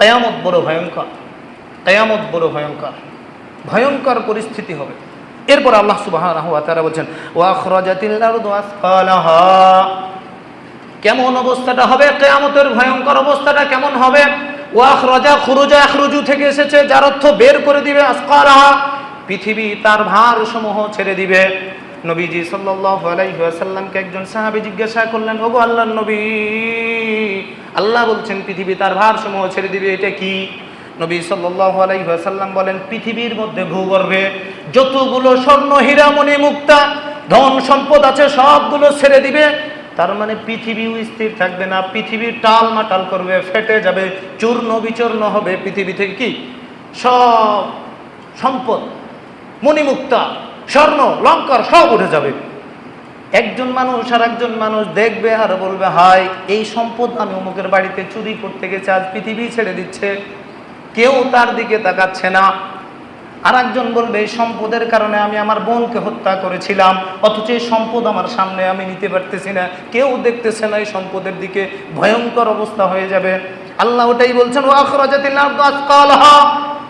কিয়ামত বড় ভয়ঙ্কর, কিয়ামত বড় ভয়ঙ্কর, ভয়ঙ্কর পরিস্থিতি হবে। এরপর আল্লাহ সুবহানাহু ওয়া তাআলা বলছেন ওয়া আখরাজাতিল আরদু আসকালাহা। কেমন অবস্থাটা হবে? কিয়ামতের ভয়ঙ্কর অবস্থাটা কেমন হবে? ওয়া আখরাজা, খুরুজা, আখরুজু থেকে এসেছে, যার অর্থ বের করে দিবে। আসকালাহা, পৃথিবী তার ভার সমূহ ছেড়ে দিবে। নবীজি সাল্লাল্লাহু আলাইহি ওয়াসাল্লামকে একজন সাহাবী জিজ্ঞাসা করলেন, ওগো আল্লাহর নবী, আল্লাহ বলছেন পৃথিবী তার ভার সমূহ ছেড়ে দিবে, এটা কি? নবী সাল্লাল্লাহু আলাইহি ওয়াসাল্লাম বলেন, পৃথিবীর মধ্যে ভূগর্ভে যতগুলো স্বর্ণ, হীরা, মণি, মুক্তা, ধন সম্পদ আছে সবগুলো ছেড়ে দিবে। তার মানে পৃথিবীও স্থির থাকবে না, পৃথিবী টালমাটাল করবে, ফেটে যাবে, চূর্ণ বিচূর্ণ হবে। পৃথিবী থেকে কি সব সম্পদ, মণিমুক্তা, স্বর্ণ, লঙ্কার সব উঠে যাবে। একজন মানুষ আর একজন মানুষ দেখবে আর বলবে, হাই, এই সম্পদ আমি অমুকের বাড়িতে চুরি করতে গেছে, আজ পৃথিবী ছেড়ে দিচ্ছে, কেউ তার দিকে তাকাচ্ছে না। আর একজন বলবে, এই সম্পদের কারণে আমি আমার বোনকে হত্যা করেছিলাম, অথচ এই সম্পদ আমার সামনে আমি নিতে পারতেছি না, কেউ দেখতেছে না এই সম্পদের দিকে। ভয়ঙ্কর অবস্থা হয়ে যাবে। আল্লাহ ওটাই বলছেন, ওয়া আখরাজাতিল আরদু আসকালাহা,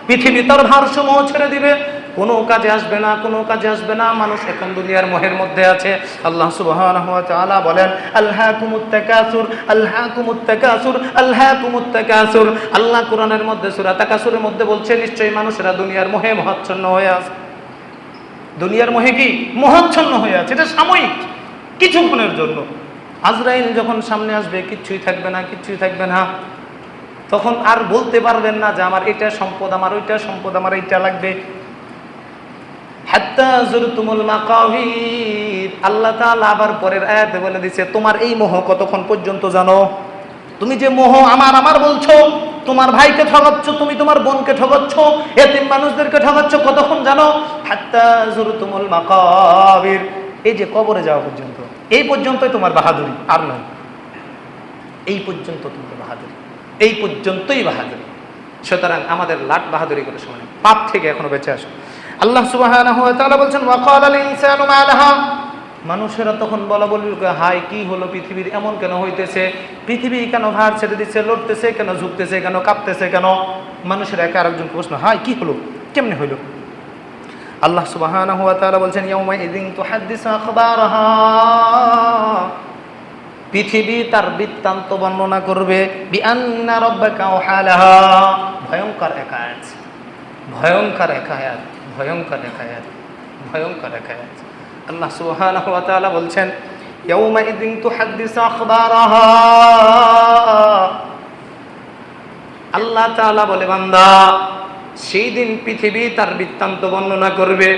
পৃথিবী তার ভারসমূহ ছেড়ে দিবে, কোনো কাজে আসবে না, কোনো কাজে আসবে না। মানুষ এখন দুনিয়ার মোহের মধ্যে আছে। আল্লাহ সুবহানাহু ওয়া তাআলা বলেন, আলহাকুমুত তাকাসুর, আলহাকুমুত তাকাসুর, আলহাকুমুত তাকাসুর। আল্লাহ কোরআনের মধ্যে সূরা তাকাসুরের মধ্যে বলছে, নিশ্চয়ই মানুষেরা দুনিয়ার মোহে মোহাচ্ছন্ন হয়ে আছে। দুনিয়ার মোহে কি মোহাচ্ছন্ন হয়ে আছে, এটা সাময়িক, কিছুক্ষণের জন্য। আজরাইল যখন সামনে আসবে, কিচ্ছুই থাকবে না, কিচ্ছুই থাকবে না। তখন আর বলতে পারবেন না যে আমার এটা সম্পদ, আমার ওইটা সম্পদ, আমার এইটা লাগবে। হাত্তা যুরতুমুল মাকাবির, আল্লাহ তাআলা আবার পরের আয়াতে বলে দিয়েছে, তোমার এই মোহ কতক্ষণ পর্যন্ত জানো? তুমি যে মোহ আমার আমার বলছো, তোমার ভাইকে ঠকাচ্ছ, তুমি তোমার বোনকে ঠকাচ্ছ, এতিম মানুষদেরকে ঠকাচ্ছ, কতক্ষণ জানো? হাত্তা যুরতুমুল মাকাবির, এই যে কবরে যাওয়া পর্যন্ত, এই পর্যন্তই তোমার বাহাদুরি, আর নয়। এই পর্যন্ত তোমার বাহাদুরি, এই পর্যন্তই বাহাদুরি। সুতরাং আমাদের লাট বাহাদুরি করে সময় নেই, পাপ থেকে এখনো বেঁচে আসো। আল্লাহ সুবহানাহু ওয়া তাআলা বলছেন, ওয়া ক্বালাল ইনসানু মা লাহা, মানুষেরা তখন বলা বলি, হাই, কি হলো পৃথিবীর, এমন কেন হইতেছে? পৃথিবী কেন ভার ছেড়ে দিচ্ছে, লড়তেছে কেন, ঝুঁকতেছে কেন, কাঁপতেছে কেন? মানুষেরা একে আরেকজনকে প্রশ্ন, হাই, কি হলো, কেমনে হইল? আল্লাহ সুবহানাহু ওয়া তাআলা বলছেন, ইয়াউমা ইযিন তুহাদ্দিসু আখবারাহা, পৃথিবী তার বৃত্তান্ত বর্ণনা করবে। বিআন্না রাব্বাকা আওহালাহা, ভয়ঙ্কর এক আয়াত, ভয়ঙ্কর এক আয়াত, ভয়ঙ্কর এক আয়াত, ভয়ঙ্কর এক আয়াত। আল্লাহ সুবহানাহু ওয়া তাআলা বলছেন, ইয়াউমা ইযিন তুহাদ্দিসু আখবারাহা, আল্লাহ তাআলা বলে, বান্দা, সেই দিন পৃথিবী তার বৃত্তান্ত বর্ণনা করবে।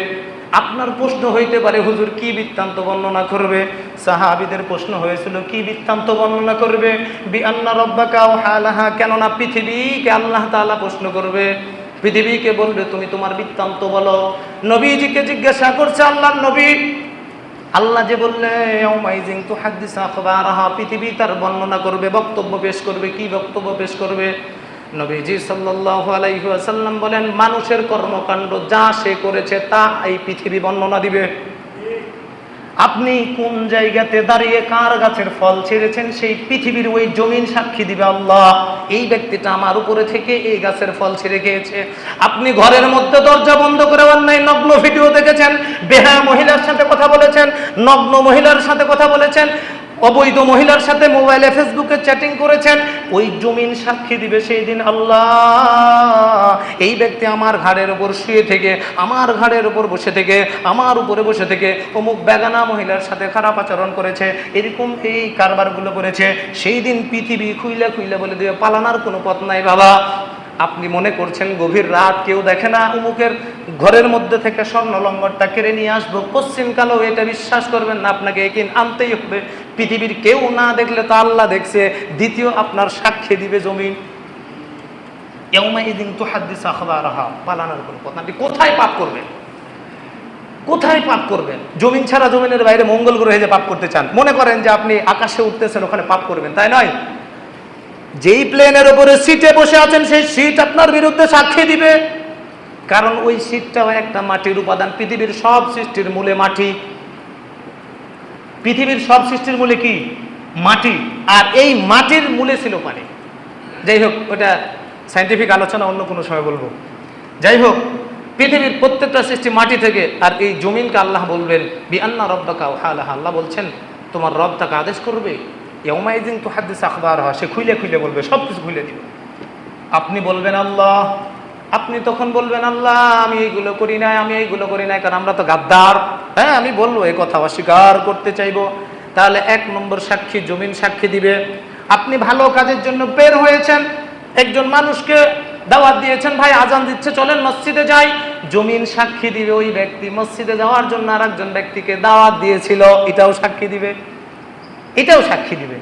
আপনার প্রশ্ন হইতে পারে, হুজুর কি বৃত্তান্ত বর্ণনা করবে? সাহাবীদের প্রশ্ন হয়েছিল, কি বৃত্তান্ত বর্ণনা করবে? বিআন্না রাব্বাকা আওহালাহা, কেননা পৃথিবীকে আল্লাহ তাআলা প্রশ্ন করবে, পৃথিবীকে বলবে, তুমি তোমার বৃত্তান্ত বলো। নবীজিকে জিজ্ঞাসা করছে আল্লাহর নবী, আল্লাহ যে বললে ইয়াউমা ইযিন তুহাদ্দিসু আখবারাহা, পৃথিবী তার বর্ণনা করবে, বক্তব্য পেশ করবে, কি বক্তব্য পেশ করবে? নবীজি সাল্লাল্লাহু আলাইহি ওয়াসাল্লাম বলেন, মানুষের কর্মকাণ্ড যা সে করেছে তা এই পৃথিবী বর্ণনা দিবে। আপনি কোন জায়গাতে দাঁড়িয়ে কার গাছের ফল ছেড়েছেন, সেই পৃথিবীর ওই জমিন সাক্ষী দিবে, আল্লাহ, এই ব্যক্তিটা আমার উপরে থেকে এই গাছের ফল ছেড়ে খেয়েছে। আপনি ঘরের মধ্যে দরজা বন্ধ করে অন্যায় নগ্ন ভিডিও দেখেছেন, বেহায়া মহিলার সাথে কথা বলেছেন, নগ্ন মহিলার সাথে কথা বলেছেন, অবৈধ মহিলার সাথে মোবাইলে ফেসবুকে চ্যাটিং করেছেন, ওই জমিন সাক্ষী দিবে সেই দিন, আল্লাহ, এই ব্যক্তি আমার ঘাড়ের উপর শুয়ে থেকে, আমার ঘাড়ের উপর বসে থেকে, আমার উপরে বসে থেকে অমুক বেগানা মহিলার সাথে খারাপ আচরণ করেছে, এরকম এই কারবারগুলো করেছে। সেই দিন পৃথিবী খুইলা খুইলা বলে দেবে, পালানোর কোনো পথ নাই বাবা। আপনি মনে করছেন গভীর রাত কেউ দেখে না, অমুকের ঘরের মধ্যে থেকে স্বর্ণ লম্বরটা কেড়ে নিয়ে আসবো, পশ্চিম কালো, এটা বিশ্বাস করবেন না, আপনাকে একিন আনতেই হবে। পৃথিবীর কেউ না দেখলে তো আল্লাহ দেখছে। দ্বিতীয়, আপনার সাক্ষী দিবে জমিন। ইয়াউমা ইযিন তুহাদ্দিসু আখবারাহা, পালানোর কোনো পথ না। আপনি কোথায় পাপ করবেন, কোথায় পাপ করবেন? জমিন ছাড়া, জমিনের বাইরে মঙ্গল গ্রহে যে পাপ করতে চান, মনে করেন যে আপনি আকাশে উঠতেছেন, ওখানে পাপ করবেন, তাই নয়। যেই প্লেনের উপরে সিটে বসে আছেন, সেই সিট আপনার বিরুদ্ধে সাক্ষী দিবে, কারণ ওই সিটটাও একটা মাটির উপাদান। পৃথিবীর সব সৃষ্টির মূলে মাটি, পৃথিবীর সব সৃষ্টির মূলে কি? মাটি। আর এই মাটির মূলে ছিল পানি। যাই হোক, ওটা সায়েন্টিফিক আলোচনা অন্য কোনো সময় বলবো। যাই হোক, পৃথিবীর প্রত্যেকটা সৃষ্টি মাটি থেকে, আর এই জমিনকে আল্লাহ বলবেন বিআন্না রব্বাকা ওয়াহালাহা, আল্লাহ বলছেন তোমার রব তাকে আদেশ করবে ইয়াউমাইযিন তুহাদ্দিসু আখবারহা, সে খুলে খুলে বলবে, সব কিছু খুলে দিবে। আপনি বলবেন আল্লাহ, আপনি তখন বলবেন আল্লাহ আমি এইগুলো করি নাই, আমি এইগুলো করি নাই, কারণ আমরা তো গাদ্দার। হ্যাঁ, আমি বলবো, এই কথা অস্বীকার করতে চাইবো। তাহলে 1 নম্বর সাক্ষী জমিন সাক্ষী দিবে। আপনি ভালো কাজের জন্য বের হয়েছেন, একজন মানুষকে দাওয়াত দিয়েছেন, ভাই আজান দিচ্ছে চলেন মসজিদে যাই, জমিন সাক্ষী দিবে ওই ব্যক্তি মসজিদে যাওয়ার জন্য আরেকজন ব্যক্তিকে দাওয়াত দিয়েছিল, এটাও সাক্ষী দিবে, এটাও সাক্ষী দিবে।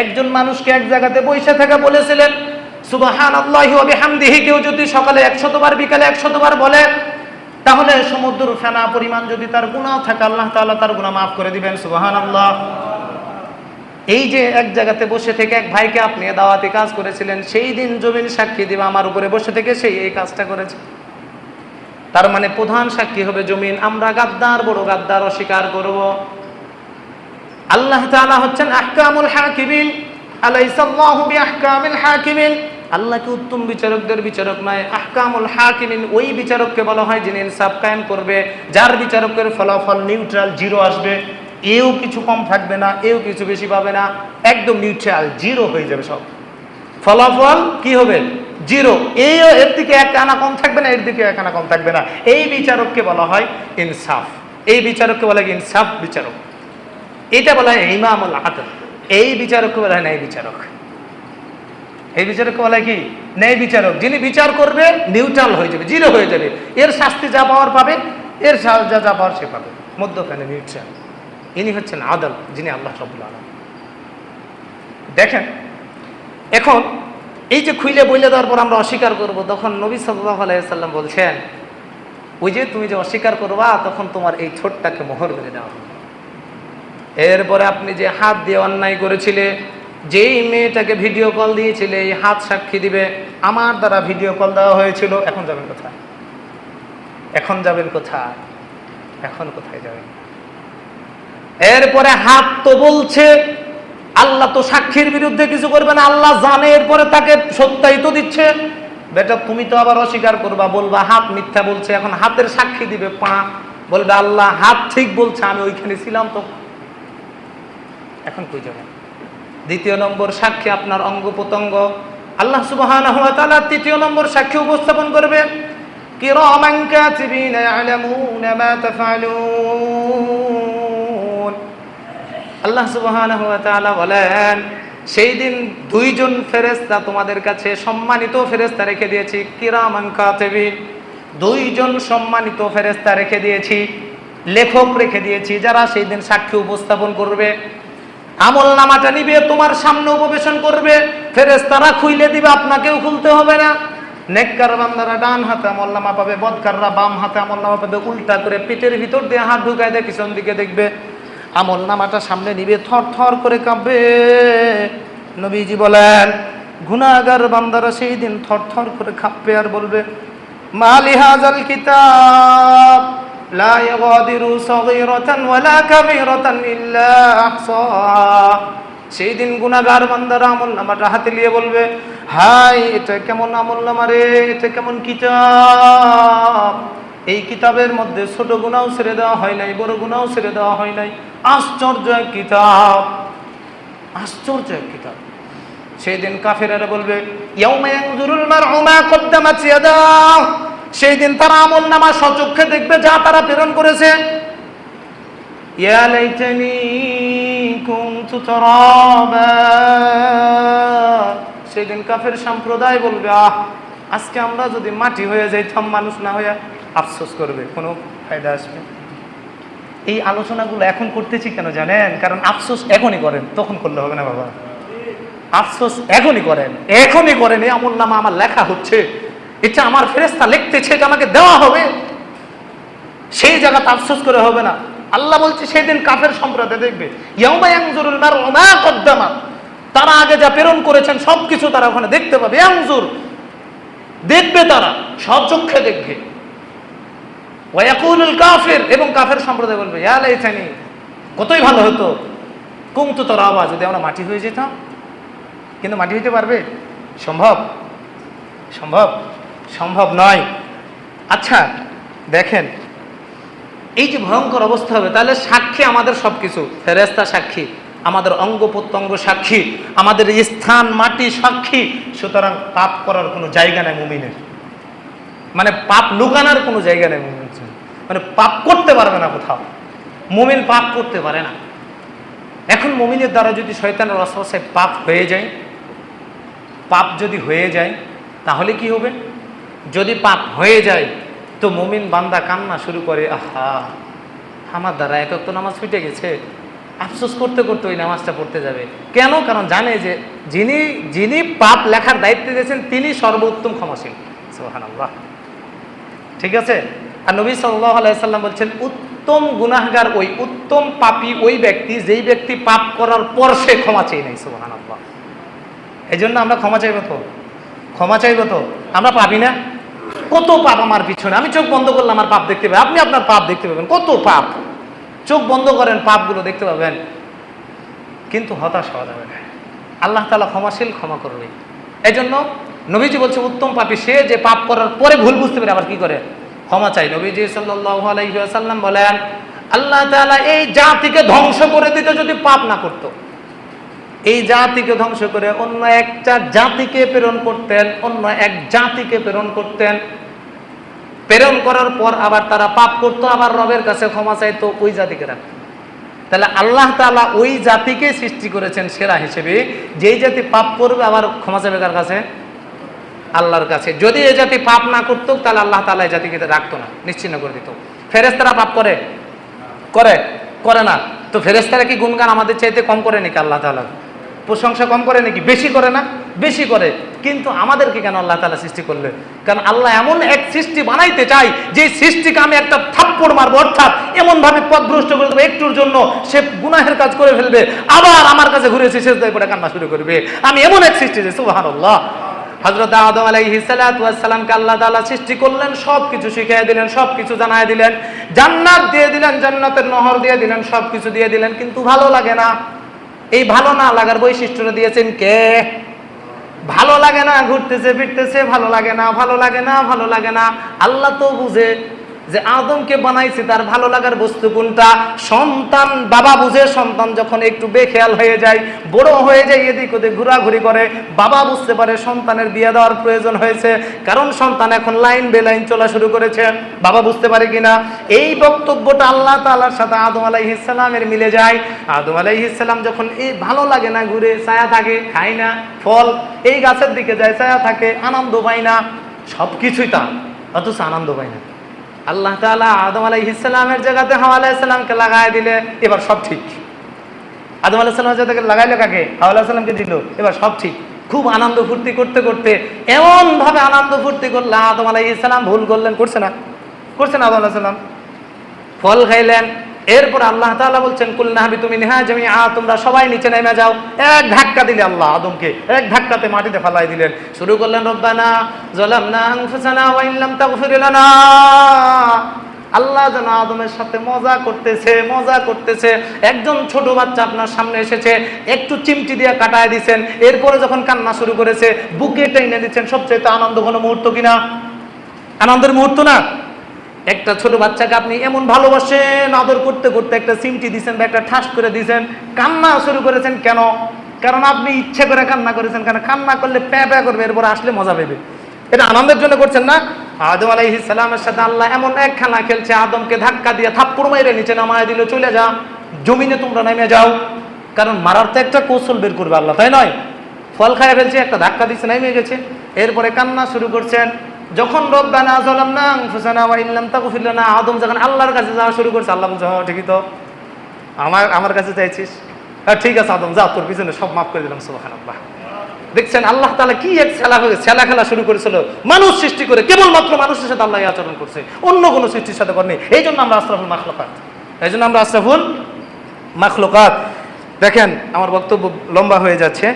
একজন মানুষকে এক জায়গাতে বসে থাকা বলেছিলেন সুবহানাল্লাহি ওয়া বিহামদিহি, কেউ যদি সকালে 100 বার বিকালে 100 বার বলে, তাহলে সমুদ্র ফেনা পরিমাণ যদি তার গুনাহ থাকে আল্লাহ তাআলা তার গুনাহ মাফ করে দিবেন। সুবহানাল্লাহ। এই যে এক জায়গাতে বসে থেকে এক ভাইকে আপনি দাওয়াতি কাজ করেছিলেন, সেই দিন জমিন সাক্ষী দিবে আমার উপরে বসে থেকে সেই এই কাজটা করেছে। তার মানে প্রধান সাক্ষী হবে জমিন। আমরা গাদ্দার, বড় গাদ্দার, অস্বীকার করব। আল্লাহ তাআলা হচ্ছেন আহকামুল হাকিমিন, আলাইসাল্লাহু বিআহকামিল হাকিমিন। আল্লাহ কি উত্তম বিচারকদের বিচারক নয়? আহকামুল হাকিমিন ওই বিচারককে বলা হয় যিনি ইনসাফ কায়েম করবে, যার বিচারকের ফলাফল নিউট্রাল, জিরো আসবে, এও কিছু কম থাকবে না, এও কিছু বেশি পাবে না, একদম নিউট্রাল, জিরো হয়ে যাবে সব। ফলাফল কি হবে? জিরো। এর দিকে 1 আনা কম থাকবে না, এর দিকে 1 আনা কম থাকবে না। এই বিচারককে বলা হয় ইনসাফ। এই বিচারককে বলা হয় ইনসাফ বিচারক। এটা বলা হয় ইমামুল আদল। এই বিচারককে বলা হয় ন্যায় বিচারক। এই বিচারককে বলা হয় কি? ন্যায় বিচারক। যিনি বিচার করবে নিউট্রাল হয়ে যাবে, জিরো হয়ে যাবে, এর শাস্তি যা পাওয়ার পাবে, এর যা পাওয়ার সে পাবে, মধ্যখানে নিউট্রাল। ইনি হচ্ছেন আদল, যিনি আল্লাহ রাব্বুল আলামিন। দেখেন, এখন এই যে খুইলে বইলে দেওয়ার পর আমরা অস্বীকার করব, তখন নবী সাল্লাল্লাহু আলাইহি ওয়াসাল্লাম বলছেন, ওই যে তুমি যে অস্বীকার করবা তখন তোমার এই ঠোঁটটাকে মোহর মেরে দেওয়া হবে। এরপরে আপনি যে হাত দিয়ে অন্যায় করেছিলে, যেই মেয়েটাকে ভিডিও কল দিয়েছিলে, এই হাত সাক্ষী দিবে আমার দ্বারা ভিডিও কল দেওয়া হয়েছিল। এখন যাবেন কোথায়? এখন যাবেন কোথায়? এখন কোথায় যাবেন? এরপরে হাত তো বলছে, আল্লাহ তো সাক্ষীর বিরুদ্ধে কিছু করবে না, আল্লাহ জানে, এরপরে তাকে সত্যায়িত দিচ্ছে। বেটা তুমি তো আবার অস্বীকার করবা, বলবা হাত মিথ্যা বলছে। এখন হাতের সাক্ষী দিবে পা, বলবে আল্লাহ হাত ঠিক বলছে, আমি ওইখানে ছিলাম তো। এখন কই যাবেন? 2 নম্বর সাক্ষী আপনার অঙ্গ প্রত্যঙ্গ। আল্লাহ সুবহানাহু ওয়া তাআলা 3 নম্বর সাক্ষী উপস্থাপন করবে, কিরামান কাতিবিনা ইয়ালামুনা মা তাফআলুন। আল্লাহ সুবহানাহু ওয়া তাআলা বলেন, সেই দিন 2 জন ফেরেশতা তোমাদের কাছে সম্মানিত ফেরেশতা রেখে দিয়েছি। কিরামান কাতিবিন, 2 জন সম্মানিত ফেরেশতা রেখে দিয়েছি, লেখক রেখে দিয়েছি, যারা সেই দিন সাক্ষী উপস্থাপন করবে। আমল নামাটা নিবে, তোমার সামনে উপবেশন করবে, ফেরেশতারা খুলে দিবে, আপনাকেও খুলতে হবে না। নেককার বান্দারা ডান হাতে আমল নামা পাবে, বদকাররা বাম হাতে আমল নামা পাবে। উল্টা করে পিঠের ভিতর দিয়ে হাত ঢুকায় দিয়ে পিছন দিকে দেখবে, আমল নামাটা সামনে নিবে, থর থর করে কাঁপবে। নবীজি বলেন, গুনাহগার বান্দারা সেই দিন থর থর করে কাঁপবে আর বলবে, মালি হাযাল কিতাব লা ইয়াগাদিরু সাগীরাতান ওয়ালা কাবীরাতান ইল্লা আহসাহা। সেই দিন গুনাহগার বান্দারা আমলনামাটা হাতে নিয়ে বলবে, হাই এটা কেমন আমলনামা রে, এটা কেমন কিতাব, এই কিতাবের মধ্যে ছোট গুনাহও ছেড়ে দেওয়া হয় নাই, বড় গুনাহও ছেড়ে দেওয়া হয় নাই। আশ্চর্য এক কিতাব, আশ্চর্য এক কিতাব। সেই দিন কাফেরেরা বলবে, ইয়াউমা ইয়ানজুরুল মার'উ মা কদ্দামাত ইয়াদাহু। সেই দিন তারা আমলনামা সচক্ষে দেখবে যা তারা প্রেরণ করেছে। ইয়া লাইতানি কুনতু তুরাবা। সেই দিন কাফের সম্প্রদায় বলবে, আজকে আমরা যদি মাটি হয়ে যাইতাম, মানুষ না হয়ে। আফসোস করবে, কোনো ফায়দা আসবে? এই আলোচনাগুলো এখন করতেছি কেন জানেন? কারণ আফসোস এখনই করেন, তখন করলে হবে না বাবা। আফসোস এখনই করেন, এখনই করেন। এই আমলনামা আমার লেখা হচ্ছে, এটা আমার ফেরেশতা লিখতেছে, এটা আমাকে দেওয়া হবে, সেই জায়গাতে আফসোস করে হবে না। আল্লাহ বলছে সেদিন কাফের সম্প্রদায় দেখবে, ইয়াউমা ইয়ানজুরুল মার'উ মা কদ্দামাত। তারা আগে যা প্রেরণ করেছেন সবকিছু তারা ওখানে দেখতে পাবে। ইয়ানজুর, দেখবে, তারা সচক্ষে দেখবে। ওয়া ইয়াকুলুল কাফির, এবং কাফের সম্প্রদায় বলবে, ইয়া লাইতানি, কতই ভালো হতো, কুনতু তুরাবা, যদি আমরা মাটি হয়ে যেতাম। কিন্তু মাটি হইতে পারবে? সম্ভব? সম্ভব? সম্ভব নয়। আচ্ছা দেখেন, এই যে ভয়ঙ্কর অবস্থা হবে, তাহলে সাক্ষী আমাদের সব কিছু, ফেরেশতা সাক্ষী, আমাদের অঙ্গ প্রত্যঙ্গ সাক্ষী, আমাদের স্থান মাটি সাক্ষী। সুতরাং পাপ করার কোনো জায়গা নেই মুমিনের, মানে পাপ লুকানোর কোনো জায়গা নেই মুমিনের, মানে পাপ করতে পারবে না কোথাও, মুমিন পাপ করতে পারে না। এখন মুমিনের দ্বারা যদি শয়তানের ওয়াসওয়াসায় পাপ হয়ে যায়, পাপ যদি হয়ে যায় তাহলে কি হবে? যদি পাপ হয়ে যায় তো মুমিন বান্দা কান্না শুরু করে, আহা আমার দ্বারা এক ওয়াক্ত নামাজ ছুটে গেছে, আফসোস করতে করতে ওই নামাজটা পড়তে যাবে। কেন? কারণ জানে যে যিনি পাপ লেখার দায়িত্ব দিয়েছেন তিনি সর্বোত্তম ক্ষমাশীল। সুবহানাল্লাহ। ঠিক আছে। আর নবী সাল্লাল্লাহু আলাইহি সাল্লাম বলছেন, উত্তম গুনাহগার ওই, উত্তম পাপী ওই ব্যক্তি যেই ব্যক্তি পাপ করার পর সে ক্ষমা চেয়ে নেই। সুবহানাল্লাহ। এই জন্য আমরা ক্ষমা চাইব তো, ক্ষমা চাইব তো। আমরা পাবি না? কত পাপ আমার পিছনে, আমি চোখ বন্ধ করলে আমার পাপ দেখতে পাবেন, আপনি আপনার পাপ দেখতে পাবেন, কত পাপ। চোখ বন্ধ করেন, পাপগুলো দেখতে পাবেন, কিন্তু হতাশ হওয়া যাবে না। আল্লাহ তাআলা ক্ষমাশীল, ক্ষমা করবে। এই জন্য নবীজি বলছে উত্তম পাপী সে যে পাপ করার পরে ভুল বুঝতে পারে আবার কি করে ক্ষমা চাই। নবীজি সাল্লাল্লাহু আলাইহি ওয়াসাল্লাম বলেন, আল্লাহ তাআলা এই জাতিকে ধ্বংস করে দিতে যদি পাপ না করত, এই জাতিকে ধ্বংস করে অন্য একটা জাতিকে প্রেরণ করতেন, অন্য এক জাতিকে প্রেরণ করতেন, প্রেরণ করার পর আবার তারা পাপ করতো, আবার রবের কাছে ক্ষমা চাইতো, ওই জাতিকে রাখত। তাহলে আল্লাহ তাআলা ওই জাতিকে সৃষ্টি করেছেন সেরা হিসেবে, যেই জাতি পাপ করবে আবার ক্ষমা চাইবে কার কাছে? আল্লাহর কাছে। যদি এই জাতি পাপ না করতো তাহলে আল্লাহ তাআলা এই জাতিকে রাখতো না, নিশ্চিহ্ন করে দিত। ফেরেশতারা পাপ করে? করে? করে না। তো ফেরেশতারা কি গুণগান আমাদের চাইতে কম করে নাকি? আল্লাহ তাআলা প্রশংসা কম করে নাকি? বেশি করে না? বেশি করে। কিন্তু আমাদেরকে কেন আল্লাহ তাআলা সৃষ্টি করলে? কারণ আল্লাহ এমন এক সৃষ্টি বানাইতে চাই যে সৃষ্টিকে আমি একটা থাপ্পড় মারবো, অর্থাৎ এমন ভাবে পথভ্রষ্ট করে দেবো, একটুর জন্য সে গুনাহের কাজ করে ফেলবে, আবার আমার কাছে ঘুরে এসে সেজদায় পড়ে কান্না শুরু করবে। আমি এমন এক সৃষ্টি যে সুবহানাল্লাহ। হযরত আদম আলাইহিস সালাতু ওয়াস সালামকে আল্লাহ তাআলা সৃষ্টি করলেন, সবকিছু শিখিয়ে দিলেন, সবকিছু জানায় দিলেন, জান্নাত দিয়ে দিলেন, জান্নাতের নহর দিয়ে দিলেন, সবকিছু দিয়ে দিলেন, কিন্তু ভালো লাগে না। এই ভালো না লাগার বৈশিষ্ট্যটা দিয়েছেন কে? ভালো লাগে না, ঘুরতেছে ফিরতেছে, ভালো লাগে না, ভালো লাগে না, ভালো লাগে না। আল্লাহ তো বুঝে যে আদমকে বানাইছে, তার ভালো লাগার বস্তু কোনটা? সন্তান। বাবা বুঝে, সন্তান যখন একটু বেখেয়াল হয়ে যায়, বড় হয়ে যায়, এদিক ওদিক ঘোরাঘুরি করে, বাবা বুঝতে পারে সন্তানের বিয়ে দেওয়ার প্রয়োজন হয়েছে, কারণ সন্তান এখন লাইন বেলাইন চলা শুরু করেছে। বাবা বুঝতে পারে কিনা? এই বক্তব্যটা আল্লাহ তাআলার সাথে আদম আলাইহিস সালামের মিলে যায়। আদম আলাইহিস সালাম যখন এই ভালো লাগে না, ঘুরে ছায়া থাকে, খায় না ফল, এই গাছের দিকে যায়, ছায়া থাকে, আনন্দ পায় না, সবকিছুই তা, অথচ আনন্দ পায় না। আল্লাহ তাআলা আদম আলাইহিস সালামের জায়গাতে হাওয়া আলাইহিস সালামকে লাগায় দিলে, এবার সব ঠিক। আদম আলাইহিস সালামের জায়গাতে লাগাইলো কাকে? হাওয়া আলাইহিস সালামকে দিল, এবার সব ঠিক। খুব আনন্দ ফুর্তি করতে করতে এমন ভাবে আনন্দ ফুর্তি করলে আদম আলাইহিস সালাম ভুল করলেন, করছে না? করছে না? আদম আলাইহিস সালাম ফল খাইলেন। এরপর আল্লাহ তাআলা বলছেন, কুলনা হাবিতু মিনহা জামিআ, তোমরা সবাই নিচে নেমে যাও। এক ধাক্কা দিলে আল্লাহ আদমকে এক ধাক্কাতে মাটিতে ফেলাই দিলেন। শুরু করলেন, রব্বানা যালামনা আনফুসানা ওয়া ইল্লাম তাগফির লানা। আল্লাহ যেন আদমের সাথে মজা করতেছে, মজা করতেছে। একজন ছোট বাচ্চা আপনার সামনে এসেছে, একটু চিমটি দিয়ে কাটায় দিচ্ছেন, এরপরে যখন কান্না শুরু করেছে বুকে টেনে দিচ্ছেন। সবচেয়ে আনন্দ ঘন মুহূর্ত কিনা? আনন্দের মুহূর্ত না? একটা ছোট বাচ্চাকে আপনি এমন ভালোবাসেন, আদর করতে করতে একটা চিমটি দিয়েছেন বা একটা ঠাস করে দিয়েছেন, কান্না শুরু করেছেন কেন? কারণ আপনি ইচ্ছে করে কান্না করেছেন। কারণ কান্না করলে প্যাঁ প্যাঁ করবে, এরপর আসলে মজা পাবে। এটা আনন্দের জন্য করছেন না? আদম আলাইহিস সালামের সাথে আল্লাহ এমন এক খেলা খেলছে, আদমকে ধাক্কা দিয়ে থাপ্পড় মাইরে নিচে নামায় দিল, চলে যা, জমিনে তোমরা নেমে যাও। কারণ মারার তো একটা কৌশল বের করবে আল্লাহ, তাই নয়? ফল খাইয়ে ফেলছে, একটা ধাক্কা দিচ্ছে, নেমে গেছে। এরপরে কান্না শুরু করছেন। যখন রব্বানা যালামনা আনফুসানা ওয়া ইল্লাম তাগফির লানা, আদম যখন আল্লাহর কাছে যাওয়া শুরু করছে, আল্লাহ বলছে, হ্যাঁ ঠিকই তো, আমার কাছে চাইছিস, হ্যাঁ ঠিক আছে আদম যা, তোর পিছনে সব মাফ করে দিলাম। সুবহানাল্লাহ। দেখছেন আল্লাহ তাআলা কি এক খেলা খেলা শুরু করেছিল, মানুষ সৃষ্টি করে কেবলমাত্র মানুষের সাথে আল্লাহ আচরণ করছে, অন্য কোনো সৃষ্টির সাথে করেনি। এই জন্য আমরা আশরাফুল মাখলুকাত, এই জন্য আমরা আশরাফুল মাখলুকাত। দেখেন আমার বক্তব্য লম্বা হয়ে যাচ্ছে।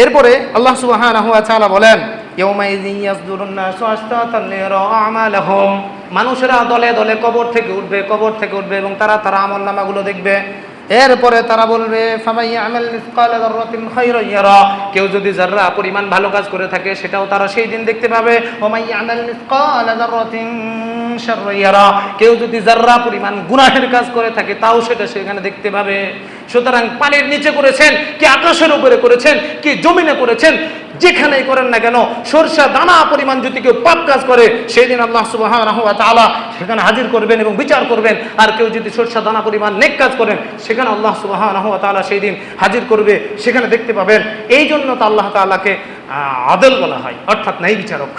এরপরে আল্লাহ সুবহানাহু ওয়া তাআলা বলেন, ইয়াউমাইযিন ইয়াসদুরুন নাসু আশতাতান লিয়ারাউ আমালাহুম, মানুষেরা দলে দলে কবর থেকে উঠবে, কবর থেকে উঠবে এবং তারা আমলনামাগুলো দেখবে। এরপরে তারা বলবে ফামাই আমাল মিসকাল যাররাতিন খায়রান ইয়ারা, কেউ যদি যাররা পরিমাণ ভালো কাজ করে থাকে সেটাও তারা সেই দিন দেখতে পাবে। ওমাই আমাল মিসকাল যাররাতিন শাররান ইয়ারা, কেউ যদি যাররা পরিমাণ গুনাহের কাজ করে থাকে তাও সেটা সেখানে দেখতে পাবে। সুতরাং পানির নিচে করেছেন কি আকাশের উপরে করেছেন কি জমিনে করেছেন, যেখানেই করেন না কেন, সরষা দানা পরিমাণ যদি কেউ পাপ কাজ করে সেই দিন আল্লাহ সুবহানাহু ওয়া তাআলা সেখানে হাজির করবেন এবং বিচার করবেন। আর কেউ যদি সরষা দানা পরিমাণ নেক কাজ করেন সেখানে আল্লাহ সুবহানাহু ওয়া তাআলা সেই দিন হাজির করবে, সেখানে দেখতে পাবেন। এই জন্য তো আল্লাহ তাআলাকে আদল বলা হয়, অর্থাৎ ন্যায় বিচারক।